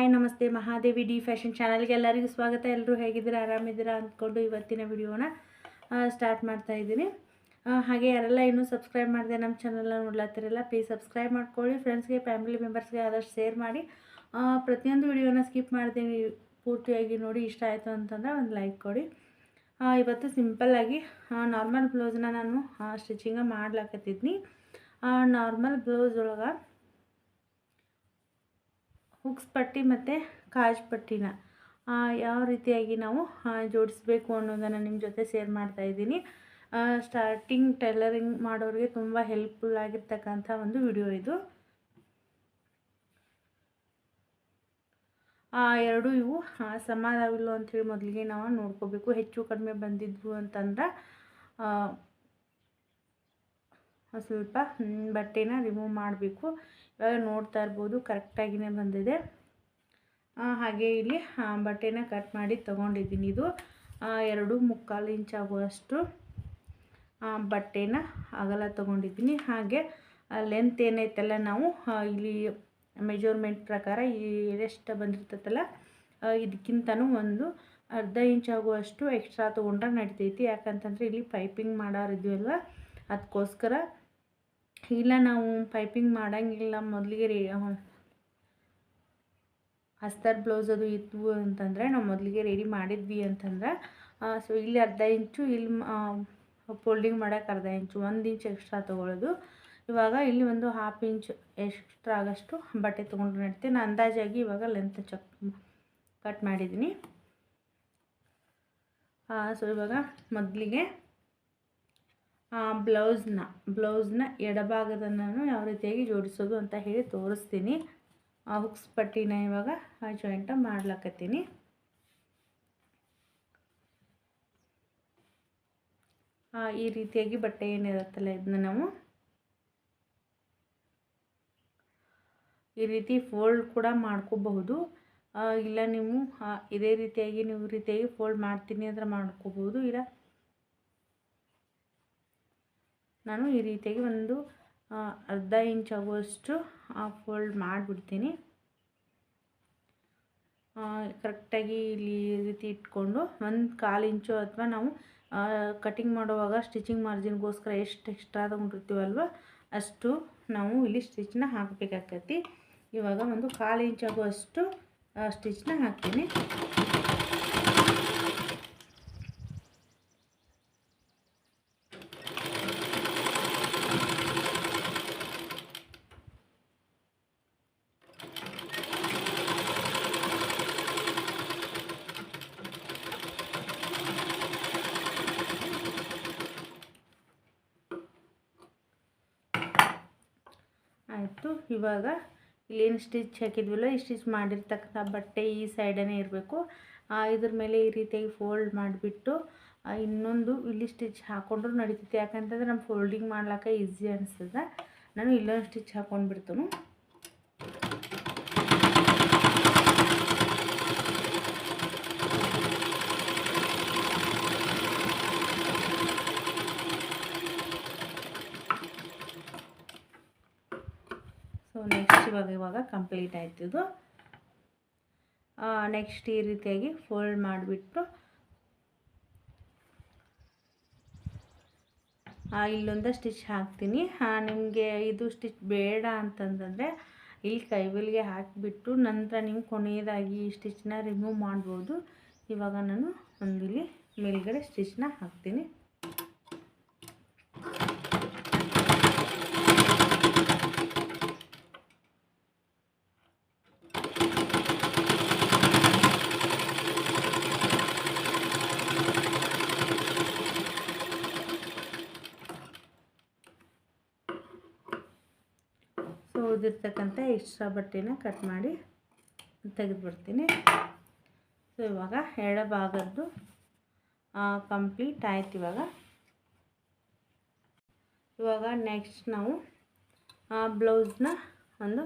Hi ನಮಸ್ತೆ Mahadevi D fashion ಚಾನಲ್ಗೆ ಎಲ್ಲರಿಗೂ ಸ್ವಾಗತ. ಎಲ್ಲರೂ ಹೇಗಿದ್ದೀರಾ, ಆರಾಮಿದ್ದೀರಾ ಅಂದ್ಕೊಂಡು ಇವತ್ತಿನ ವಿಡಿಯೋನ ಸ್ಟಾರ್ಟ್ ಮಾಡ್ತಾ ಇದ್ದೀನಿ. ಹಾಗೆ ಯಾರೆಲ್ಲ ಇನ್ನೂ ಸಬ್ಸ್ಕ್ರೈಬ್ ಮಾಡಿದೆ ನಮ್ಮ ಚಾನಲ್ನ ನೋಡ್ಲಾತಿರಲ್ಲ, ಪ್ಲೀಸ್ ಸಬ್ಸ್ಕ್ರೈಬ್ ಮಾಡ್ಕೊಳ್ಳಿ. ಫ್ರೆಂಡ್ಸ್ಗೆ, ಫ್ಯಾಮಿಲಿ ಮೆಂಬರ್ಸ್ಗೆ ಆದಷ್ಟು ಶೇರ್ ಮಾಡಿ. ಪ್ರತಿಯೊಂದು ವಿಡಿಯೋನ ಸ್ಕಿಪ್ ಮಾಡ್ತೀನಿ, ಪೂರ್ತಿಯಾಗಿ ನೋಡಿ. ಇಷ್ಟ ಆಯಿತು ಅಂತಂದರೆ ಒಂದು ಲೈಕ್ ಕೊಡಿ. ಇವತ್ತು ಸಿಂಪಲ್ಲಾಗಿ ನಾರ್ಮಲ್ ಬ್ಲೌಸ್ನ ನಾನು ಸ್ಟಿಚಿಂಗ ಮಾಡ್ಲಾಕತ್ತಿದ್ನಿ. ನಾರ್ಮಲ್ ಬ್ಲೌಸ್ ಒಳಗೆ ಹುಕ್ಸ್ ಪಟ್ಟಿ ಮತ್ತು ಕಾಜ್ ಪಟ್ಟಿನ ಯಾವ ರೀತಿಯಾಗಿ ನಾವು ಜೋಡಿಸ್ಬೇಕು ಅನ್ನೋದನ್ನು ನಿಮ್ಮ ಜೊತೆ ಶೇರ್ ಮಾಡ್ತಾಯಿದ್ದೀನಿ. ಸ್ಟಾರ್ಟಿಂಗ್ ಟೈಲರಿಂಗ್ ಮಾಡೋರಿಗೆ ತುಂಬ ಹೆಲ್ಪ್ಫುಲ್ ಆಗಿರ್ತಕ್ಕಂಥ ಒಂದು ವಿಡಿಯೋ ಇದು. ಎರಡು ಇವು ಸಮಾನವಿಲ್ಲ ಅಂಥೇಳಿ ಮೊದಲಿಗೆ ನಾವು ನೋಡ್ಕೋಬೇಕು. ಹೆಚ್ಚು ಕಡಿಮೆ ಬಂದಿದ್ವು ಅಂತಂದ್ರೆ ಸ್ವಲ್ಪ ಬಟ್ಟೆನ ರಿಮೂವ್ ಮಾಡಬೇಕು. ಇವಾಗ ನೋಡ್ತಾ ಇರ್ಬೋದು, ಕರೆಕ್ಟಾಗಿಯೇ ಬಂದಿದೆ. ಹಾಗೆ ಇಲ್ಲಿ ಬಟ್ಟೆನ ಕಟ್ ಮಾಡಿ ತೊಗೊಂಡಿದ್ದೀನಿ. ಇದು 2.25 ಇಂಚ್ ಆಗುವಷ್ಟು ಬಟ್ಟೆನ ಅಗಲ ತೊಗೊಂಡಿದ್ದೀನಿ. ಹಾಗೆ ಲೆಂತ್ ಏನೈತಲ್ಲ, ನಾವು ಇಲ್ಲಿ ಮೆಜರ್ಮೆಂಟ್ ಪ್ರಕಾರ ಎಷ್ಟು ಬಂದಿರ್ತೈತಲ್ಲ ಇದಕ್ಕಿಂತನೂ ಒಂದು ಅರ್ಧ ಇಂಚ್ ಆಗುವಷ್ಟು ಎಕ್ಸ್ಟ್ರಾ ತೊಗೊಂಡ್ರೆ ನಡಿತೈತಿ. ಯಾಕಂತಂದರೆ ಇಲ್ಲಿ ಪೈಪಿಂಗ್ ಮಾಡೋರಿದ್ವಲ್ವ, ಅದಕ್ಕೋಸ್ಕರ. ಇಲ್ಲ ನಾವು ಪೈಪಿಂಗ್ ಮಾಡೋಂಗಿಲ್ಲ, ಮೊದಲಿಗೆ ಅಸ್ತರ್ ಬ್ಲೌಸ್ ಅದು ಇದ್ವು ಅಂತಂದರೆ ನಾವು ಮೊದಲಿಗೆ ರೆಡಿ ಮಾಡಿದ್ವಿ ಅಂತಂದ್ರೆ ಸೊ ಇಲ್ಲಿ ಅರ್ಧ ಇಂಚು, ಇಲ್ಲಿ ಫೋಲ್ಡಿಂಗ್ ಮಾಡೋಕೆ ಅರ್ಧ ಇಂಚು, 1 ಇಂಚ್ ಎಕ್ಸ್ಟ್ರಾ ತೊಗೊಳ್ಳೋದು. ಇವಾಗ ಇಲ್ಲಿ ಒಂದು 1/2 ಇಂಚ್ ಎಕ್ಸ್ಟ್ರಾ ಆಗೋಷ್ಟು ಬಟ್ಟೆ ತೊಗೊಂಡ್ರೆ ನಡೀತೆ. ನಾನು ಅಂದಾಜಾಗಿ ಇವಾಗ ಲೆಂತ್ ಕಟ್ ಮಾಡಿದ್ದೀನಿ. ಸೊ ಇವಾಗ ಮೊದಲಿಗೆ ಬ್ಲೌಸ್ನ ಎಡಭಾಗದನ್ನು ಯಾವ ರೀತಿಯಾಗಿ ಜೋಡಿಸೋದು ಅಂತ ಹೇಳಿ ತೋರಿಸ್ತೀನಿ. ಹುಕ್ಸ್ ಪಟ್ಟಿನ ಇವಾಗ ಜಾಯಿಂಟ ಮಾಡ್ಲಕತ್ತೀನಿ. ಈ ರೀತಿಯಾಗಿ ಬಟ್ಟೆ ಏನಿರುತ್ತಲ್ಲ ಇದನ್ನ ನಾವು ಈ ರೀತಿ ಫೋಲ್ಡ್ ಕೂಡ ಮಾಡ್ಕೋಬಹುದು. ಇಲ್ಲ ನೀವು ಇದೇ ರೀತಿಯಾಗಿ ಫೋಲ್ಡ್ ಮಾಡ್ತೀನಿ ಅಂದ್ರೆ ಮಾಡ್ಕೋಬಹುದು. ಇಲ್ಲ ನಾನು ಈ ರೀತಿಯಾಗಿ ಒಂದು ಅರ್ಧ ಇಂಚ್ ಆಗುವಷ್ಟು ಫೋಲ್ಡ್ ಮಾಡಿಬಿಡ್ತೀನಿ. ಕರೆಕ್ಟಾಗಿ ಇಲ್ಲಿ ಈ ರೀತಿ ಇಟ್ಕೊಂಡು 1/4 ಇಂಚು ಅಥವಾ ನಾವು ಕಟಿಂಗ್ ಮಾಡುವಾಗ ಸ್ಟಿಚಿಂಗ್ ಮಾರ್ಜಿನ್ಗೋಸ್ಕರ ಎಷ್ಟು ಎಕ್ಸ್ಟ್ರಾ ತೊಗೊಂಡಿರ್ತೀವಲ್ವ ಅಷ್ಟು ನಾವು ಇಲ್ಲಿ ಸ್ಟಿಚ್ನ ಹಾಕಬೇಕಾಗ್ತೈತಿ. ಇವಾಗ ಒಂದು 1/4 ಇಂಚ್ ಆಗುವಷ್ಟು ಸ್ಟಿಚ್ನ ಹಾಕ್ತೀನಿ. ಆಯಿತು. ಇವಾಗ ಇಲ್ಲೇನು ಸ್ಟಿಚ್ ಹಾಕಿದ್ವಲ್ಲ, ಈ ಸ್ಟಿಚ್ ಮಾಡಿರ್ತಕ್ಕಂಥ ಬಟ್ಟೆ ಈ ಸೈಡನೇ ಇರಬೇಕು. ಇದ್ರ ಮೇಲೆ ಈ ರೀತಿಯಾಗಿ ಫೋಲ್ಡ್ ಮಾಡಿಬಿಟ್ಟು ಇನ್ನೊಂದು ಇಲ್ಲಿ ಸ್ಟಿಚ್ ಹಾಕ್ಕೊಂಡ್ರೂ ನಡೀತೈತಿ. ಯಾಕಂತಂದ್ರೆ ನಮ್ಮ ಫೋಲ್ಡಿಂಗ್ ಮಾಡ್ಲಿಕ್ಕೆ ಈಸಿ ಅನಿಸ್ತದೆ. ನಾನು ಇಲ್ಲೊಂದು ಸ್ಟಿಚ್ ಹಾಕ್ಕೊಂಡ್ಬಿಡ್ತೀನಿ. ಸೊ ನೆಕ್ಸ್ಟ್ ಇವಾಗ ಕಂಪ್ಲೀಟ್ ಆಯ್ತು ಇದು. ನೆಕ್ಸ್ಟ್ ಈ ರೀತಿಯಾಗಿ ಫೋಲ್ಡ್ ಮಾಡಿಬಿಟ್ಟು ಇಲ್ಲೊಂದು ಸ್ಟಿಚ್ ಹಾಕ್ತೀನಿ. ನಿಮಗೆ ಇದು ಸ್ಟಿಚ್ ಬೇಡ ಅಂತಂದರೆ ಇಲ್ಲಿ ಕೈವಲ್ಗೆ ಹಾಕಿಬಿಟ್ಟು ನಂತರ ನೀವು ಕೊನೆಯದಾಗಿ ಈ ಸ್ಟಿಚ್ನ ರಿಮೂವ್ ಮಾಡ್ಬೋದು. ಇವಾಗ ನಾನು ಇಲ್ಲಿ ಮೇಲ್ಗಡೆ ಸ್ಟಿಚ್ನ ಹಾಕ್ತೀನಿ. ಉಳಿದಿರ್ತಕ್ಕಂಥ ಎಕ್ಸ್ಟ್ರಾ ಬಟ್ಟೆನ ಕಟ್ ಮಾಡಿ ತೆಗೆದುಬಿಡ್ತೀನಿ. ಸೊ ಇವಾಗ ಎಡಭಾಗದ್ದು ಕಂಪ್ಲೀಟ್ ಆಯ್ತು. ಇವಾಗ ನೆಕ್ಸ್ಟ್ ನಾವು ಬ್ಲೌಸ್ನ ಒಂದು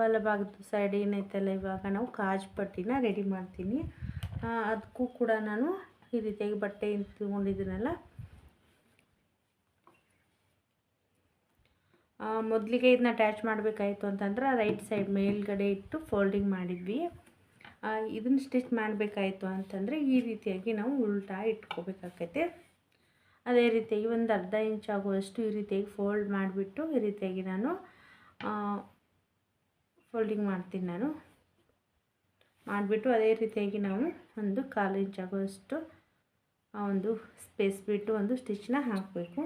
ಬಲಭಾಗದ ಸೈಡ್ ಏನೈತಲ್ಲ, ಇವಾಗ ನಾವು ಕಾಜ್ ಪಟ್ಟಿನ ರೆಡಿ ಮಾಡ್ತೀನಿ. ಅದಕ್ಕೂ ಕೂಡ ನಾನು ಈ ರೀತಿಯಾಗಿ ಬಟ್ಟೆ ತೊಗೊಂಡಿದ್ದೀನಲ್ಲ, ಮೊದಲಿಗೆ ಇದನ್ನ ಅಟ್ಯಾಚ್ ಮಾಡಬೇಕಾಯಿತು ಅಂತಂದ್ರೆ ರೈಟ್ ಸೈಡ್ ಮೇಲ್ಗಡೆ ಇಟ್ಟು ಫೋಲ್ಡಿಂಗ್ ಮಾಡಿದ್ವಿ. ಇದನ್ನು ಸ್ಟಿಚ್ ಮಾಡಬೇಕಾಯಿತು ಅಂತಂದರೆ ಈ ರೀತಿಯಾಗಿ ನಾವು ಉಲ್ಟಾ ಇಟ್ಕೋಬೇಕಾಗೈತೆ. ಅದೇ ರೀತಿಯಾಗಿ ಒಂದು ಅರ್ಧ ಇಂಚ್ ಆಗುವಷ್ಟು ಈ ರೀತಿಯಾಗಿ ಫೋಲ್ಡ್ ಮಾಡಿಬಿಟ್ಟು ಈ ರೀತಿಯಾಗಿ ನಾನು ಫೋಲ್ಡಿಂಗ್ ಮಾಡ್ತೀನಿ. ಮಾಡಿಬಿಟ್ಟು ಅದೇ ರೀತಿಯಾಗಿ ನಾವು ಒಂದು 1/4 ಇಂಚ್ ಆಗುವಷ್ಟು ಒಂದು ಸ್ಪೇಸ್ ಬಿಟ್ಟು ಒಂದು ಸ್ಟಿಚ್ನ ಹಾಕಬೇಕು.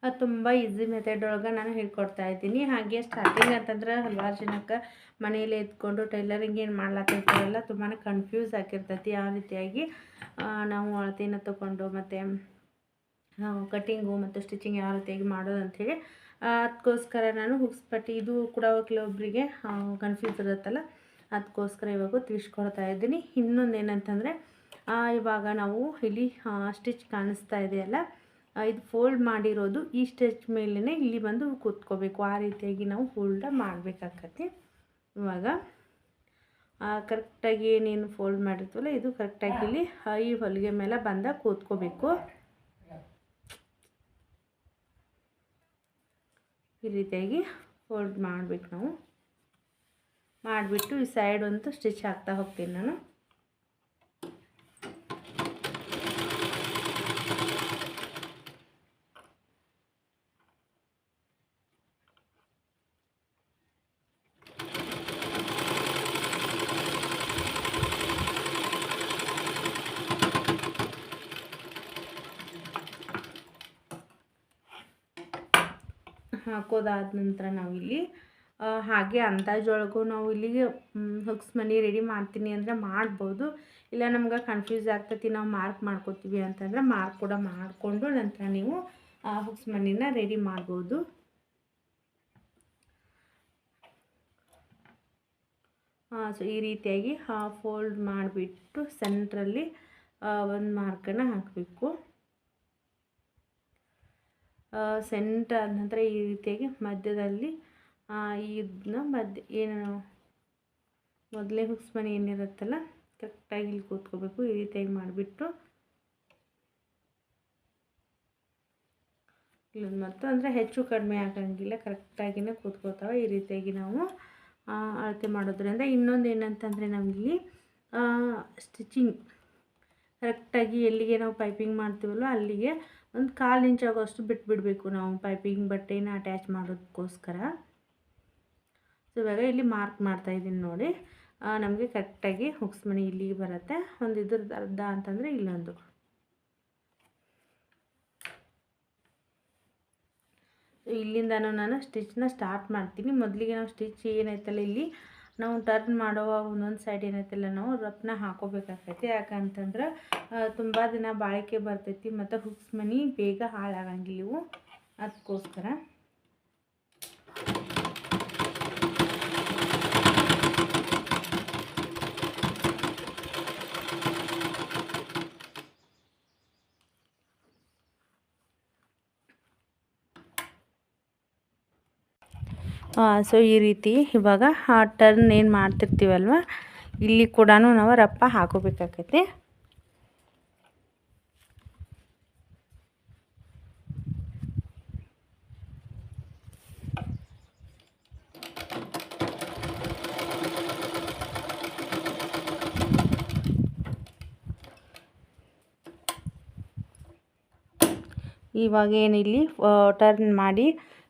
ಅದು ತುಂಬ ಈಸಿ ಮೆಥಡ್ ಒಳಗೆ ನಾನು ಹೇಳ್ಕೊಡ್ತಾ ಇದ್ದೀನಿ. ಹಾಗೆ ಸ್ಟಾರ್ಟಿಂಗ್ ಅಂತಂದ್ರೆ ಹಲವಾರು ಜನಕ್ಕೆ ಮನೇಲಿ ಎತ್ಕೊಂಡು ಟೈಲರಿಂಗ್ ಏನು ಮಾಡ್ಲಾತಿರ್ತಾರಲ್ಲ ತುಂಬಾ ಕನ್ಫ್ಯೂಸ್ ಆಗಿರ್ತೈತಿ. ಯಾವ ರೀತಿಯಾಗಿ ನಾವು ಅಳತೆನ ತೊಗೊಂಡು ಮತ್ತು ಕಟ್ಟಿಂಗು ಮತ್ತು ಸ್ಟಿಚಿಂಗ್ ಯಾವ ರೀತಿಯಾಗಿ ಮಾಡೋದು ಅಂಥೇಳಿ. ಅದಕ್ಕೋಸ್ಕರ ನಾನು ಹುಕ್ಸ್ ಪಟ್ಟಿ ಇದು ಕೂಡ ಕೆಲವೊಬ್ಬರಿಗೆ ಕನ್ಫ್ಯೂಸ್ ಇರುತ್ತಲ್ಲ, ಅದಕ್ಕೋಸ್ಕರ ಇವಾಗ ತಿಳಿಸ್ಕೊಡ್ತಾ ಇದ್ದೀನಿ. ಇನ್ನೊಂದು ಏನಂತಂದರೆ ಇವಾಗ ನಾವು ಇಲ್ಲಿ ಸ್ಟಿಚ್ ಕಾಣಿಸ್ತಾ ಇದೆಯಲ್ಲ, ಇದು ಫೋಲ್ಡ್ ಮಾಡಿರೋದು ಈ ಸ್ಟಿಚ್ ಮೇಲೇ ಇಲ್ಲಿ ಬಂದು ಕೂತ್ಕೋಬೇಕು. ಆ ರೀತಿಯಾಗಿ ನಾವು ಫೋಲ್ಡ್ ಮಾಡಬೇಕಾಗತ್ತೆ. ಇವಾಗ ಕರೆಕ್ಟಾಗಿ ಏನೇನು ಫೋಲ್ಡ್ ಮಾಡಿರ್ತೀವಲ್ಲ ಇದು ಕರೆಕ್ಟಾಗಿ ಇಲ್ಲಿ ಈ ಹೊಲಿಗೆ ಮೇಲೆ ಬಂದ ಕೂತ್ಕೋಬೇಕು. ಈ ರೀತಿಯಾಗಿ ಫೋಲ್ಡ್ ಮಾಡಬೇಕು. ನಾವು ಮಾಡಿಬಿಟ್ಟು ಈ ಸೈಡ್ ಒಂದು ಸ್ಟಿಚ್ ಹಾಕ್ತಾ ಹೋಗ್ತೀನಿ ನಾನು. ಹಾಕೋದಾದ ನಂತರ ನಾವಿಲ್ಲಿ ಹಾಗೆ ಅಂದಾಜೊಳಗೂ ನಾವು ಇಲ್ಲಿಗೆ ಹುಕ್ಸ್ ಮನಿ ರೆಡಿ ಮಾಡ್ತೀನಿ ಅಂದರೆ ಮಾಡ್ಬೋದು. ಇಲ್ಲ ನಮ್ಗೆ ಕನ್ಫ್ಯೂಸ್ ಆಗ್ತೈತಿ ನಾವು ಮಾರ್ಕ್ ಮಾಡ್ಕೋತೀವಿ ಅಂತಂದ್ರೆ ಮಾರ್ಕ್ ಕೂಡ ಮಾಡಿಕೊಂಡು ನಂತರ ನೀವು ಹುಕ್ಸ್ ಮನಿನ ರೆಡಿ ಮಾಡ್ಬೋದು. ಸೊ ಈ ರೀತಿಯಾಗಿ ಫೋಲ್ಡ್ ಮಾಡಿಬಿಟ್ಟು ಸೆಂಟ್ರಲ್ಲಿ ಒಂದು ಮಾರ್ಕನ್ನು ಹಾಕಬೇಕು. ಸೆಂಟರ್ ಆದ ನಂತರ ಈ ರೀತಿಯಾಗಿ ಮಧ್ಯದಲ್ಲಿ ಇದನ್ನ ಏನು ಮೊದಲೇ ಹುಕ್ಸ್ ಮನಿ ಏನಿರುತ್ತಲ್ಲ ಕರೆಕ್ಟಾಗಿ ಇಲ್ಲಿ ಕೂತ್ಕೋಬೇಕು. ಈ ರೀತಿಯಾಗಿ ಮಾಡಿಬಿಟ್ಟು ಇಲ್ಲೊಂದು ಮತ್ತು ಅಂದರೆ ಹೆಚ್ಚು ಕಡಿಮೆ ಆಗಂಗಿಲ್ಲ, ಕರೆಕ್ಟಾಗಿಯೇ ಕೂತ್ಕೋತಾವೆ. ಈ ರೀತಿಯಾಗಿ ನಾವು ಅಳತೆ ಮಾಡೋದ್ರಿಂದ ಇನ್ನೊಂದು ಏನಂತಂದರೆ ನಮಗಿಲ್ಲಿ ಸ್ಟಿಚಿಂಗ್ ಕರೆಕ್ಟಾಗಿ ಎಲ್ಲಿಗೆ ನಾವು ಪೈಪಿಂಗ್ ಮಾಡ್ತೀವಲ್ಲ ಅಲ್ಲಿಗೆ ಒಂದು 1/4 ಇಂಚ್ ಆಗೋಷ್ಟು ಬಿಟ್ಬಿಡಬೇಕು ನಾವು ಪೈಪಿಂಗ್ ಬಟ್ಟೆನ ಅಟ್ಯಾಚ್ ಮಾಡೋದಕ್ಕೋಸ್ಕರ. ಸೊ ಇವಾಗ ಇಲ್ಲಿ ಮಾರ್ಕ್ ಮಾಡ್ತಾಯಿದ್ದೀನಿ ನೋಡಿ, ನಮಗೆ ಕರೆಕ್ಟಾಗಿ ಹುಕ್ಸ್ ಮನಿ ಇಲ್ಲಿಗೆ ಬರುತ್ತೆ. ಒಂದು ಇದ್ರದ್ದು ಅರ್ಧ ಅಂತಂದರೆ ಇಲ್ಲೊಂದು. ಇಲ್ಲಿಂದನೂ ನಾನು ಸ್ಟಿಚ್ನ ಸ್ಟಾರ್ಟ್ ಮಾಡ್ತೀನಿ. ಮೊದಲಿಗೆ ನಾವು ಸ್ಟಿಚ್ ಏನೈತಲ್ಲ ಇಲ್ಲಿ ನಾವು ಟರ್ನ್ ಮಾಡುವಾಗ ಒಂದೊಂದು ಸೈಡ್ ಏನೈತಲ್ಲ ನಾವು ರಫ್ನ ಹಾಕೋಬೇಕಾಗ್ತೈತಿ. ಯಾಕಂತಂದ್ರೆ ತುಂಬ ದಿನ ಬಾಳಿಕೆ ಬರ್ತೈತಿ ಮತ್ತು ಹುಕ್ಸ್ ಮನಿ ಬೇಗ ಹಾಳಾಗಂಗಿಲ್ಲ ಇವು, ಅದಕ್ಕೋಸ್ಕರ. ಸೊ ಈ ರೀತಿ ಇವಾಗ ಟರ್ನ್ ಏನು ಮಾಡ್ತಿರ್ತೀವಲ್ವ ಇಲ್ಲಿ ಕೂಡ ನಾವು ರಪ್ಪ ಹಾಕೋಬೇಕಾಗೈತಿ. ಇವಾಗ ಏನಿಲ್ಲಿ ಟರ್ನ್ ಮಾಡಿ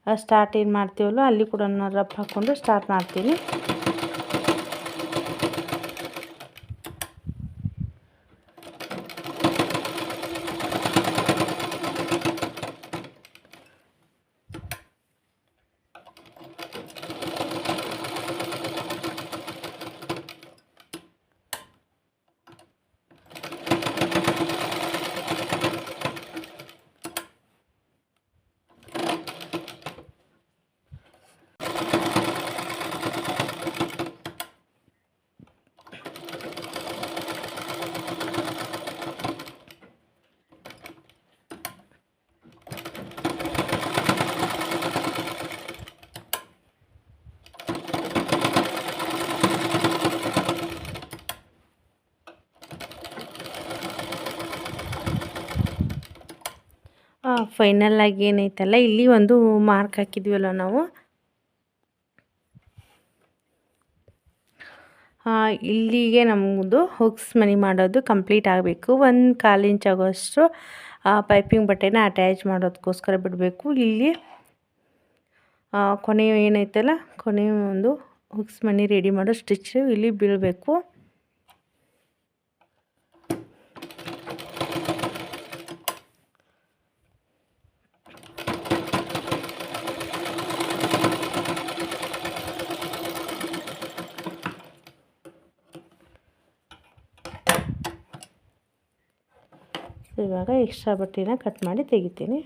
ಸ್ಟಾರ್ಟ್ ಏನು ಮಾಡ್ತೀವಲ್ಲ ಅಲ್ಲಿ ಕೂಡ ನಾನು ರಫ್ ಹಾಕ್ಕೊಂಡು ಸ್ಟಾರ್ಟ್ ಮಾಡ್ತೀನಿ. ಫೈನಲಾಗಿ ಏನೈತಲ್ಲ ಇಲ್ಲಿ ಒಂದು ಮಾರ್ಕ್ ಹಾಕಿದ್ವಲ್ಲ ನಾವು, ಇಲ್ಲಿಗೆ ನಮ್ಮದು ಹುಕ್ಸ್ ಮನಿ ಮಾಡೋದು ಕಂಪ್ಲೀಟ್ ಆಗಬೇಕು. 1/4 ಇಂಚ್ ಆಗೋಷ್ಟು ಪೈಪಿಂಗ್ ಬಟ್ಟೆನ ಅಟ್ಯಾಚ್ ಮಾಡೋದಕ್ಕೋಸ್ಕರ ಬಿಡಬೇಕು. ಇಲ್ಲಿ ಕೊನೆಯ ಏನೈತಲ್ಲ ಕೊನೆಯ ಒಂದು ಹುಕ್ಸ್ ಮನಿ ರೆಡಿ ಮಾಡೋ ಸ್ಟಿಚ್ ಇಲ್ಲಿ ಬೀಳಬೇಕು. ಇವಾಗ ಎಕ್ಸ್ಟ್ರಾ ಬಟ್ಟೆನ ಕಟ್ ಮಾಡಿ ತೆಗಿತೀನಿ.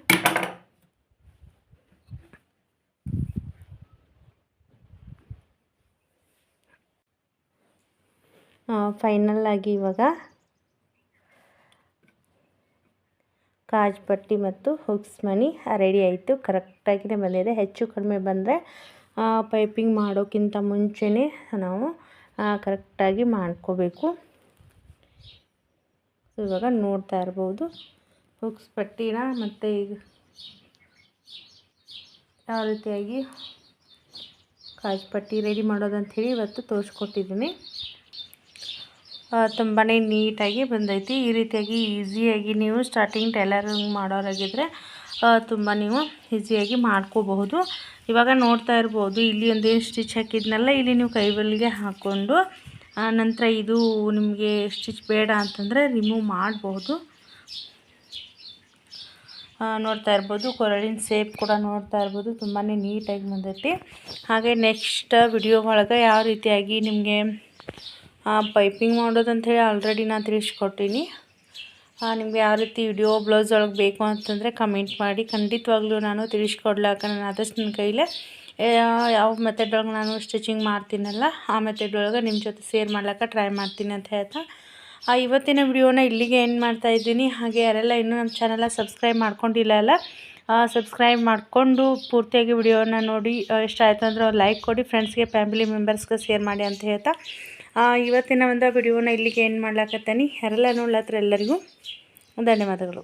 ಫೈನಲಾಗಿ ಇವಾಗ ಕಾಜ್ ಪಟ್ಟಿ ಮತ್ತು ಹುಕ್ಸ್ ಮನಿ ರೆಡಿ ಆಯಿತು. ಕರೆಕ್ಟಾಗಿಯೇ ಬಂದಿದೆ. ಹೆಚ್ಚು ಕಡಿಮೆ ಬಂದರೆ ಪೈಪಿಂಗ್ ಮಾಡೋಕ್ಕಿಂತ ಮುಂಚೆನೇ ನಾವು ಕರೆಕ್ಟಾಗಿ ಮಾಡ್ಕೋಬೇಕು. ಇವಾಗ ನೋಡ್ತಾ ಇರ್ಬೋದು ಹುಕ್ಸ್ ಪಟ್ಟಿನ ಮತ್ತು ಈಗ ಯಾವ ರೀತಿಯಾಗಿ ಕಾಜ್ ಪಟ್ಟಿ ರೆಡಿ ಮಾಡೋದಂಥೇಳಿ ಇವತ್ತು ತೋರಿಸ್ಕೊಟ್ಟಿದ್ದೀನಿ. ತುಂಬಾ ನೀಟಾಗಿ ಬಂದೈತಿ. ಈ ರೀತಿಯಾಗಿ ಈಸಿಯಾಗಿ ನೀವು ಸ್ಟಾರ್ಟಿಂಗ್ ಟೈಲರಿಂಗ್ ಮಾಡೋರಾಗಿದ್ದರೆ ತುಂಬ ನೀವು ಈಸಿಯಾಗಿ ಮಾಡ್ಕೋಬಹುದು. ಇವಾಗ ನೋಡ್ತಾ ಇರ್ಬೋದು ಇಲ್ಲಿ ಒಂದೇನು ಸ್ಟಿಚ್ ಹಾಕಿದ್ನಲ್ಲ, ಇಲ್ಲಿ ನೀವು ಕೈಬಲ್ಲಿಗೆ ಹಾಕ್ಕೊಂಡು ನಂತರ ಇದು ನಿಮಗೆ ಸ್ಟಿಚ್ ಬೇಡ ಅಂತಂದರೆ ರಿಮೂವ್ ಮಾಡಬಹುದು. ನೋಡ್ತಾ ಇರ್ಬೋದು ಕೊರಳಿನ ಸೇಪ್ ಕೂಡ ನೋಡ್ತಾ ಇರ್ಬೋದು ತುಂಬಾ ನೀಟಾಗಿ ಬಂದೈತಿ. ಹಾಗೆ ನೆಕ್ಸ್ಟ್ ವಿಡಿಯೋ ಒಳಗೆ ಯಾವ ರೀತಿಯಾಗಿ ನಿಮಗೆ ಪೈಪಿಂಗ್ ಮಾಡೋದಂಥೇಳಿ ಆಲ್ರೆಡಿ ನಾನು ತಿಳಿಸ್ಕೊಟ್ಟೀನಿ. ನಿಮಗೆ ಯಾವ ರೀತಿ ವಿಡಿಯೋ ಬ್ಲೌಸ್ ಒಳಗೆ ಬೇಕು ಅಂತಂದರೆ ಕಮೆಂಟ್ ಮಾಡಿ. ಖಂಡಿತವಾಗ್ಲೂ ನಾನು ತಿಳಿಸ್ಕೊಡ್ಲಾಕ ನಾನು ಆದಷ್ಟು ನನ್ನ ಕೈಲೇ ಯಾವ ಮೆಥಡ್ ಒಳಗೆ ನಾನು ಸ್ಟಿಚಿಂಗ್ ಮಾಡ್ತೀನಲ್ಲ ಆ ಮೆಥಡ್ ಒಳಗೆ ನಿಮ್ಮ ಜೊತೆ ಶೇರ್ ಮಾಡ್ಲಿಕ್ಕೆ ಟ್ರೈ ಮಾಡ್ತೀನಿ ಅಂತ ಹೇಳ್ತಾ ಇವತ್ತಿನ ವಿಡಿಯೋನ ಇಲ್ಲಿಗೆ ಎಂಡ್ ಮಾಡ್ತಾಯಿದ್ದೀನಿ. ಹಾಗೆ ಯಾರೆಲ್ಲ ಇನ್ನೂ ನಮ್ಮ ಚಾನಲ್ನ ಸಬ್ಸ್ಕ್ರೈಬ್ ಮಾಡ್ಕೊಂಡಿಲ್ಲ ಅಲ್ಲ, ಸಬ್ಸ್ಕ್ರೈಬ್ ಮಾಡಿಕೊಂಡು ಪೂರ್ತಿಯಾಗಿ ವಿಡಿಯೋನ ನೋಡಿ ಇಷ್ಟ ಆಯಿತು ಅಂದರೆ ಲೈಕ್ ಕೊಡಿ, ಫ್ರೆಂಡ್ಸ್ಗೆ ಫ್ಯಾಮಿಲಿ ಮೆಂಬರ್ಸ್ಗೆ ಶೇರ್ ಮಾಡಿ ಅಂತ ಹೇಳ್ತಾ ಇವತ್ತಿನ ಒಂದು ವಿಡಿಯೋನ ಇಲ್ಲಿಗೆ ಎಂಡ್ ಮಾಡ್ಲಾಕತ್ತೀನಿ. ಯಾರೆಲ್ಲ ನೋಡ್ಲತ್ರ ಎಲ್ಲರಿಗೂ ಧನ್ಯವಾದಗಳು.